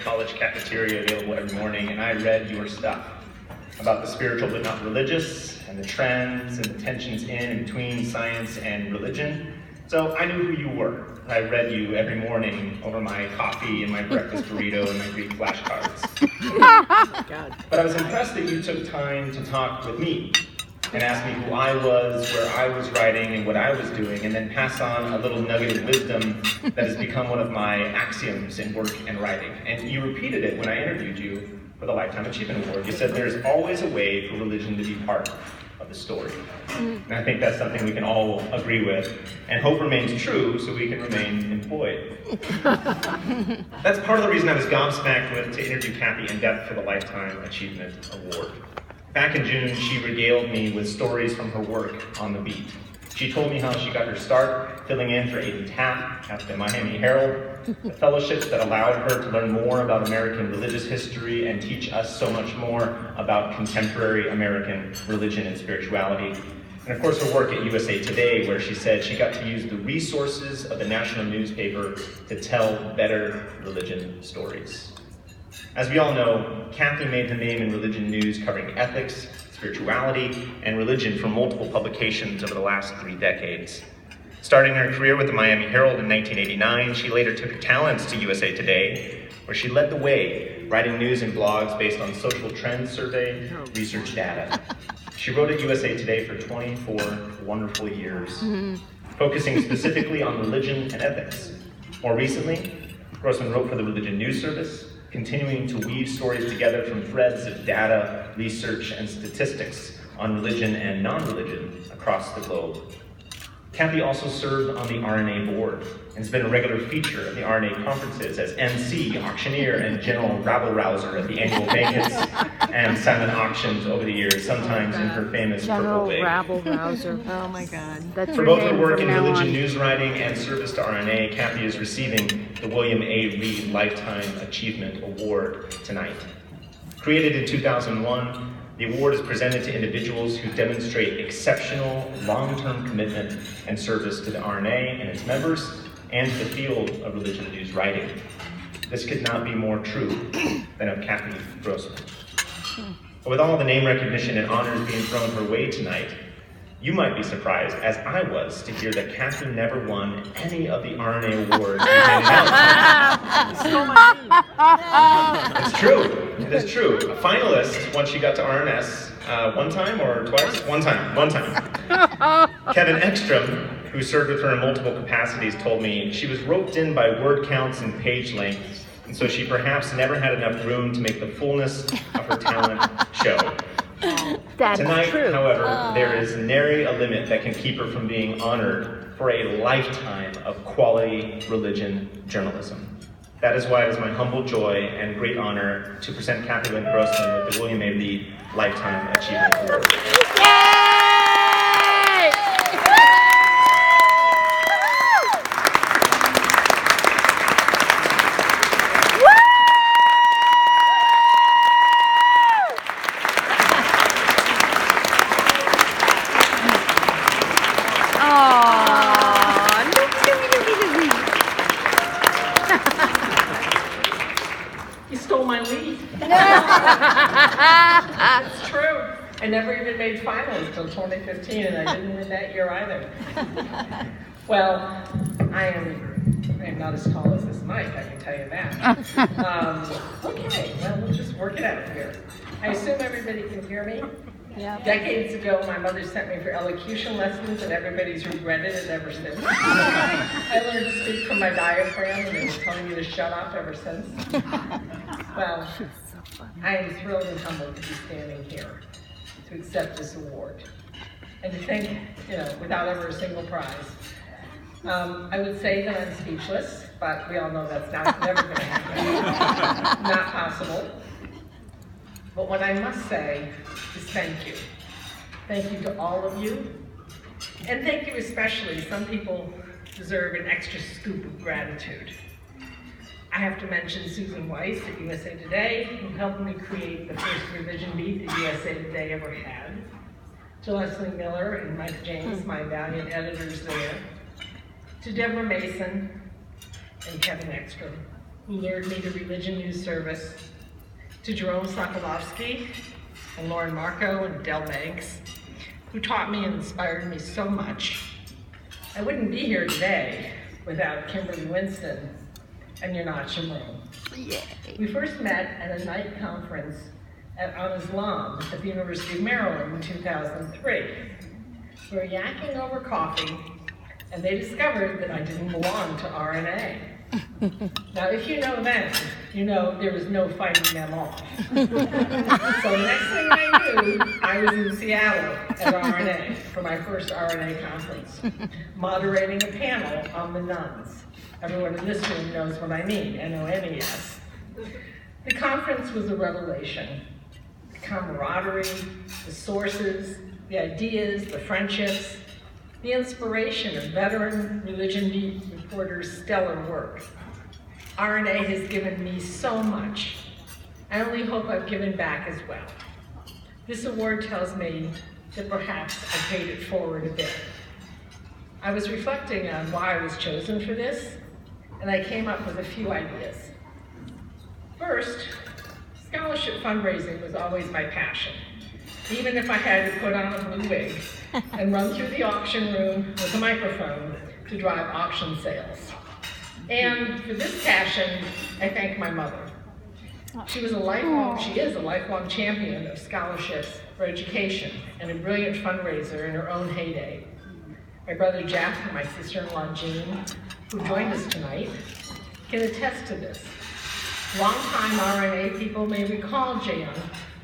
college cafeteria available every morning, and I read your stuff about the spiritual but not religious, and the trends and the tensions in and between science and religion. So I knew who you were. I read you every morning over my coffee and my breakfast burrito and my Greek flashcards. But I was impressed that you took time to talk with me and ask me who I was, where I was writing, and what I was doing, and then pass on a little nugget of wisdom that has become one of my axioms in work and writing. And you repeated it when I interviewed you for the Lifetime Achievement Award. You said there's always a way for religion to be part of the story. And I think that's something we can all agree with, and hope remains true so we can remain employed. That's part of the reason I was gobsmacked with to interview Cathy in depth for the Lifetime Achievement Award. Back in June, she regaled me with stories from her work on the beat. She told me how she got her start filling in for Aiden Tapp at the Miami Herald, the fellowships that allowed her to learn more about American religious history and teach us so much more about contemporary American religion and spirituality. And of course, her work at USA Today, where she said she got to use the resources of the national newspaper to tell better religion stories. As we all know, Cathy made her name in religion news covering ethics, spirituality, and religion for multiple publications over the last 3 decades. Starting her career with the Miami Herald in 1989, she later took her talents to USA Today, where she led the way, writing news and blogs based on social trends survey research data. She wrote at USA Today for 24 wonderful years, focusing specifically on religion and ethics. More recently, Grossman wrote for the Religion News Service, continuing to weave stories together from threads of data, research, and statistics on religion and non-religion across the globe. Cathy also served on the RNA board and has been a regular feature at the RNA conferences as MC, auctioneer, and general rabble-rouser at the annual banquets and silent auctions over the years, sometimes in her famous purple wig. General rabble-rouser. Oh my God. That's For her both her name work from in now religion on. news writing and service to RNA, Cathy is receiving the William A. Reed Lifetime Achievement Award tonight. Created in 2001, the award is presented to individuals who demonstrate exceptional long-term commitment and service to the RNA and its members and to the field of religion news writing. This could not be more true than of Cathy Grossman. But with all the name recognition and honors being thrown her way tonight, you might be surprised, as I was, to hear that Cathy never won any of the RNA awards we handed out. It's true. It is true. A finalist, once she got to RNS, one time or twice? One time. Kevin Ekstrom, who served with her in multiple capacities, told me she was roped in by word counts and page lengths, and so she perhaps never had enough room to make the fullness of her talent show. That's Tonight, true. however, there is nary a limit that can keep her from being honored for a lifetime of quality religion journalism. That is why it is my humble joy and great honor to present Cathy Grossman with the William A. Reed Lifetime Achievement Award. You stole my weed. It's true. I never even made finals until 2015, and I didn't win that year either. Well, I am not as tall as this mic, I can tell you that. Okay, well, we'll just work it out here. I assume everybody can hear me? Yeah. Decades ago, my mother sent me for elocution lessons, and everybody's regretted it ever since. I learned to speak from my diaphragm, and they've been telling me to shut up ever since. Well, I am thrilled and humbled to be standing here to accept this award. And to think, without ever a single prize. I would say that I'm speechless, but we all know that's never going to happen. Not possible. But what I must say is thank you. Thank you to all of you. And thank you especially. Some people deserve an extra scoop of gratitude. I have to mention Susan Weiss at USA Today, who helped me create the first religion beat that USA Today ever had. To Leslie Miller and Mike James, my valiant editors there. To Deborah Mason and Kevin Ekstrom. who lured me to Religion News Service, to Jerome Sokolovsky and Lauren Marco and Del Meggs, who taught me and inspired me so much. I wouldn't be here today without Kimberly Winston and Yonat Shimron. We first met at a night conference on Islam at the University of Maryland in 2003. We were yakking over coffee, and they discovered that I didn't belong to RNA. Now, if you know them, you know there was no fighting them off. So the next thing I knew, I was in Seattle at RNA for my first RNA conference, moderating a panel on the nuns. Everyone in this room knows what I mean, NONES. The conference was a revelation. The camaraderie, the sources, the ideas, the friendships, the inspiration of veteran religion reporters' stellar work. RNA has given me so much. I only hope I've given back as well. This award tells me that perhaps I paid it forward a bit. I was reflecting on why I was chosen for this, and I came up with a few ideas. First, scholarship fundraising was always my passion, even if I had to put on a blue wig and run through the auction room with a microphone to drive auction sales. And for this passion, I thank my mother. She is a lifelong champion of scholarships for education and a brilliant fundraiser in her own heyday. My brother Jeff and my sister-in-law Jean, who joined us tonight, can attest to this. Longtime RNA people may recall Jan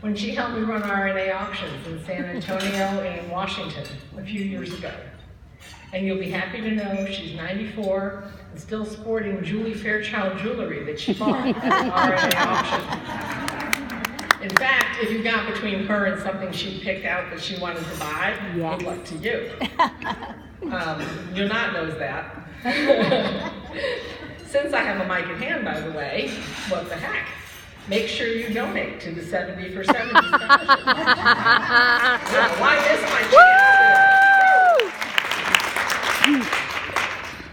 when she helped me run RNA auctions in San Antonio and Washington a few years ago. And you'll be happy to know she's 94 and still sporting Julie Fairchild jewelry that she bought at the RNA auction. In fact, if you got between her and something she picked out that she wanted to buy, good luck to you. Yonat knows that. Since I have a mic in hand, by the way, what the heck? Make sure you donate to the 70 for 70 scholarship. Why miss my chance?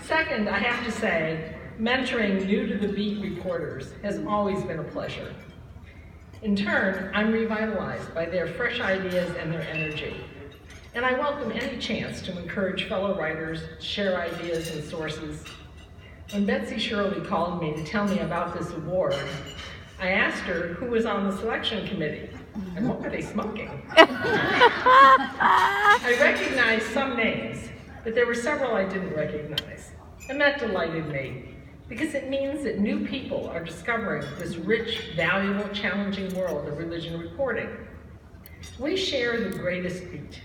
Second, I have to say, mentoring new to the beat reporters has always been a pleasure. In turn, I'm revitalized by their fresh ideas and their energy. And I welcome any chance to encourage fellow writers, share ideas and sources. When Betsy Shirley called me to tell me about this award, I asked her who was on the selection committee and what were they smoking. I recognized some names, but there were several I didn't recognize. And that delighted me, because it means that new people are discovering this rich, valuable, challenging world of religion reporting. We share the greatest beat.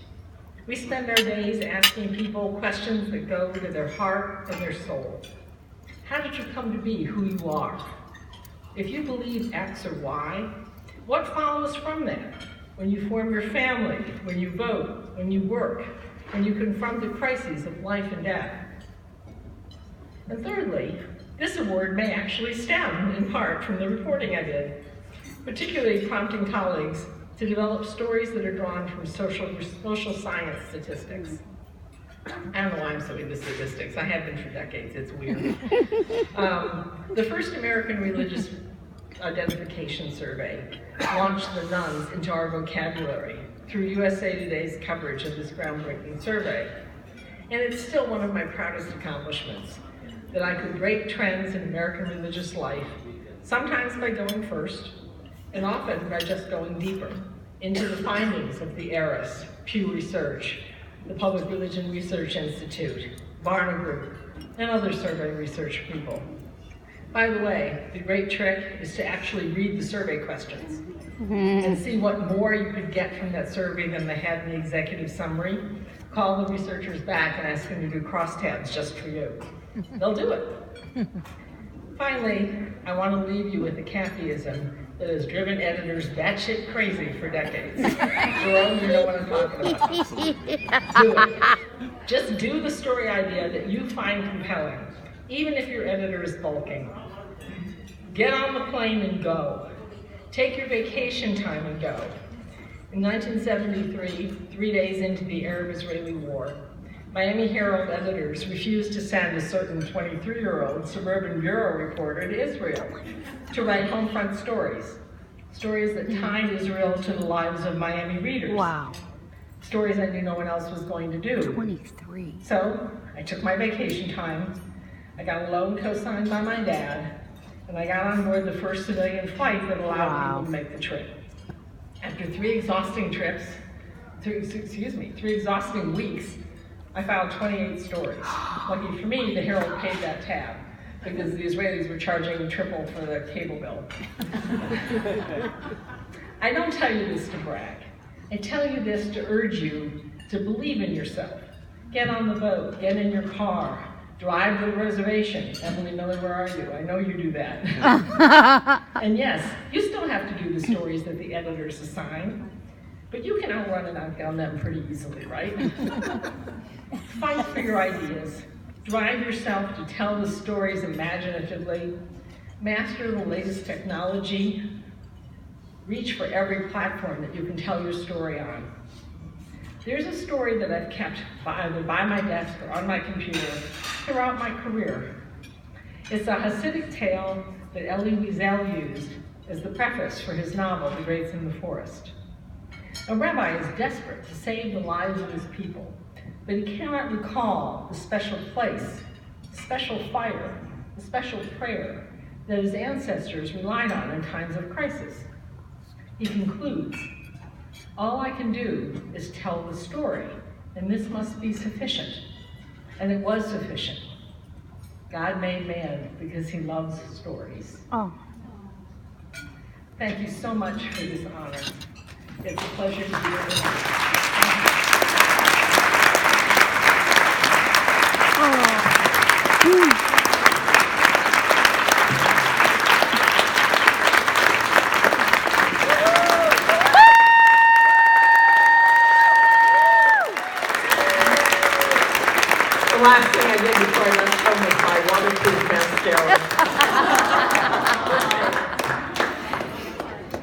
We spend our days asking people questions that go to their heart and their soul. How did you come to be who you are? If you believe X or Y, what follows from that? When you form your family, when you vote, when you work, when you confront the crises of life and death. And thirdly, this award may actually stem in part from the reporting I did, particularly prompting colleagues to develop stories that are drawn from social science statistics. I don't know why I'm so into statistics. I have been for decades, it's weird. The first American Religious Identification Survey launched the nuns into our vocabulary through USA Today's coverage of this groundbreaking survey. And it's still one of my proudest accomplishments, that I could break trends in American religious life, sometimes by going first, and often by just going deeper into the findings of the ERIS, Pew Research, the Public Religion Research Institute, Barna Group, and other survey research people. By the way, the great trick is to actually read the survey questions and see what more you could get from that survey than they had in the executive summary. Call the researchers back and ask them to do crosstabs just for you. They'll do it. Finally, I want to leave you with a Cathyism that has driven editors batshit crazy for decades. Jerome, you know what I'm talking about. Do it. Just do the story idea that you find compelling, even if your editor is bulking. Get on the plane and go. Take your vacation time and go. In 1973, 3 days into the Arab-Israeli war, Miami Herald editors refused to send a certain 23-year-old suburban bureau reporter to Israel to write home front stories. Stories that tied Israel to the lives of Miami readers. Wow. Stories I knew no one else was going to do. 23. So I took my vacation time, I got a loan co-signed by my dad, and I got on board the first civilian flight that allowed people to make the trip. After three exhausting weeks, I filed 28 stories. Lucky for me, the Herald paid that tab because the Israelis were charging triple for the cable bill. I don't tell you this to brag. I tell you this to urge you to believe in yourself. Get on the boat, get in your car, drive to the reservation. Emily Miller, where are you? I know you do that. And yes, you still have to do the stories that the editors assign, but you can outrun and outgun them pretty easily, right? Fight for your ideas. Drive yourself to tell the stories imaginatively. Master the latest technology. Reach for every platform that you can tell your story on. There's a story that I've kept either by my desk or on my computer throughout my career. It's a Hasidic tale that Elie Wiesel used as the preface for his novel, The Greats in the Forest. A rabbi is desperate to save the lives of his people, but he cannot recall the special place, the special fire, the special prayer that his ancestors relied on in times of crisis. He concludes, "All I can do is tell the story, and this must be sufficient." And it was sufficient. God made man because he loves stories. Oh. Thank you so much for this honor. It's a pleasure to be here tonight. The last thing I did before I left home was my waterproof mascara.